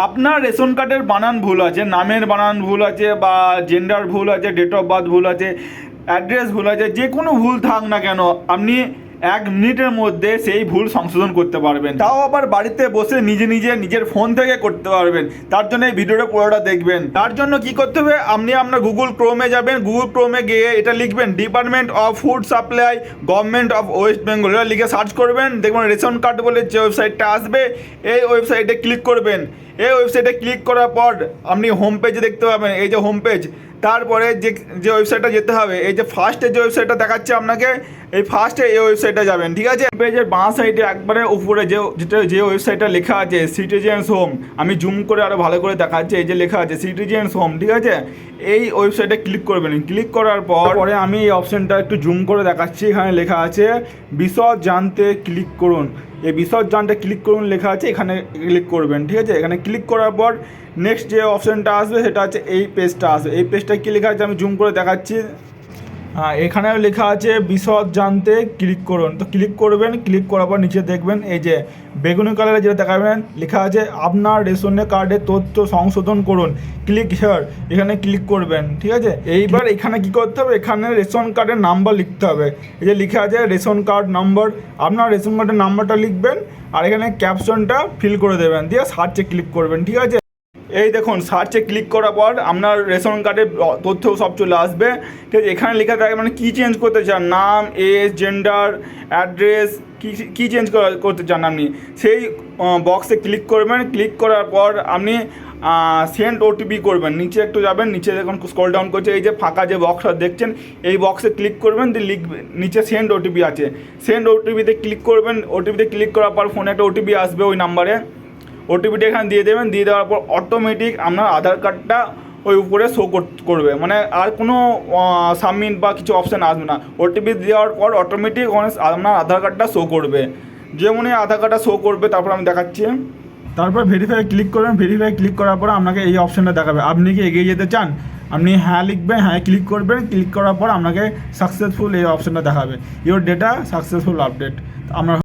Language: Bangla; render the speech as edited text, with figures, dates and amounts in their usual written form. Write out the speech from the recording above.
আপনার রেশন কার্ডের বানান ভুল আছে, নামের বানান ভুল আছে, বা জেন্ডার ভুল আছে, ডেট অফ বার্থ ভুল আছে, অ্যাড্রেস ভুল আছে, যে কোনো ভুল থাক না কেন আপনি 1 মিনিটের মধ্যে সেই ভুল সংশোধন করতে পারবেন। তাও আবার বাড়িতে বসে নিজের ফোন থেকে করতে পারবেন। তার জন্য এই ভিডিওটা পুরোটা দেখবেন। তার জন্য কি করতে হবে, আপনি আপনার গুগল ক্রোমে যাবেন, গুগল ক্রোমে গিয়ে এটা লিখবেন department of food supply government of West Bengal, এটা লিখে সার্চ করবেন। দেখবেন রেশন কার্ড বলে যে ওয়েবসাইটটা আসবে, এই ওয়েবসাইটে ক্লিক করবেন। এই ওয়েবসাইটে ক্লিক করার পর আপনি হোম পেজে দেখতে পাবেন, এই যে হোম পেজ। তারপরে যে ওয়েবসাইটটা যেতে হবে, এই যে ফার্স্টে যে ওয়েবসাইটটা দেখাচ্ছে আপনাকে, এই ফার্স্টে এই ওয়েবসাইটে যাবেন, ঠিক আছে। পেজের বাঁ সাইডে একবারে উপরে যে ওয়েবসাইটটা লেখা আছে সিটিজেন্স হোম, আমি জুম করে আরও ভালো করে দেখাচ্ছি, এই যে লেখা আছে সিটিজেন্স হোম, ঠিক আছে। এই ওয়েবসাইটে ক্লিক করবেন। ক্লিক করার পরে আমি এই অপশানটা একটু জুম করে দেখাচ্ছি, এখানে লেখা আছে বিশদ জানতে ক্লিক করুন। এই বিশদ জানতে ক্লিক করুন লেখা আছে, এখানে ক্লিক করবেন, ঠিক আছে। এখানে ক্লিক করার পর নেক্সট যে অপশানটা আসবে সেটা হচ্ছে এই পেজটা আসবে। এই পেজটা কী লেখা আছে আমি জুম করে দেখাচ্ছি। এখানেও লেখা আছে বিশদ জানতে ক্লিক করুন, তো ক্লিক করবেন। ক্লিক করার পর নিচে দেখবেন এই যে বেগুনি কালারে যেটা দেখাবেন লেখা আছে আপনার রেশন কার্ডের তথ্য সংশোধন করুন, ক্লিক হিয়ার, এখানে ক্লিক করবেন, ঠিক আছে। এইবার এখানে কি করতে হবে, এখানে রেশন কার্ডের নাম্বার লিখতে হবে। এই যে লেখা আছে রেশন কার্ড নাম্বার, আপনার রেশন কার্ডের নাম্বারটা লিখবেন আর এখানে ক্যাপশনটা ফিল করে দেবেন, দিয়ে সার্চে ক্লিক করবেন, ঠিক আছে। এই দেখুন সার্চে ক্লিক করার পর আপনার রেশন কার্ডের তথ্য সব চলে আসবে, ঠিক আছে। এখানে লেখা থাকে মানে কী চেঞ্জ করতে চান, নাম, এজ, জেন্ডার, অ্যাড্রেস, কী চেঞ্জ করতে চান আপনি, সেই বক্সে ক্লিক করবেন। ক্লিক করার পর আপনি সেন্ড ওটিপি করবেন, নিচে একটু যাবেন, নিচে দেখুন স্ক্রল ডাউন করছে, এই যে ফাঁকা যে বক্সটা দেখছেন এই বক্সে ক্লিক করবেন, দিয়ে লিখবেন নিচে সেন্ড ওটিপি আছে, সেন্ড ওটিপিতে ক্লিক করবেন। ওটিপিতে ক্লিক করার পর ফোনে একটা ওটিপি আসবে ওই নাম্বারে, ওটিপিটা এখানে দিয়ে দেবেন। দিয়ে দেওয়ার পর অটোমেটিক আপনার আধার কার্ডটা ওই উপরে শো করবে, মানে আর কোনো সাবমিট বা কিছু অপশান আসবে না। ওটিপি দেওয়ার পর অটোমেটিক আপনার আধার কার্ডটা শো করবে, যেমনই আধার কার্ডটা শো করবে তারপর আমি দেখাচ্ছি। তারপর ভেরিফাই ক্লিক করবেন। ভেরিফাই ক্লিক করার পর আপনাকে এই অপশানটা দেখাবে, আপনি কি এগিয়ে যেতে চান, আপনি হ্যাঁ লিখবেন, হ্যাঁ ক্লিক করবেন। ক্লিক করার পর আপনাকে সাকসেসফুল এই অপশানটা দেখাবে, ইওর ডেটা সাকসেসফুল আপডেট। আপনার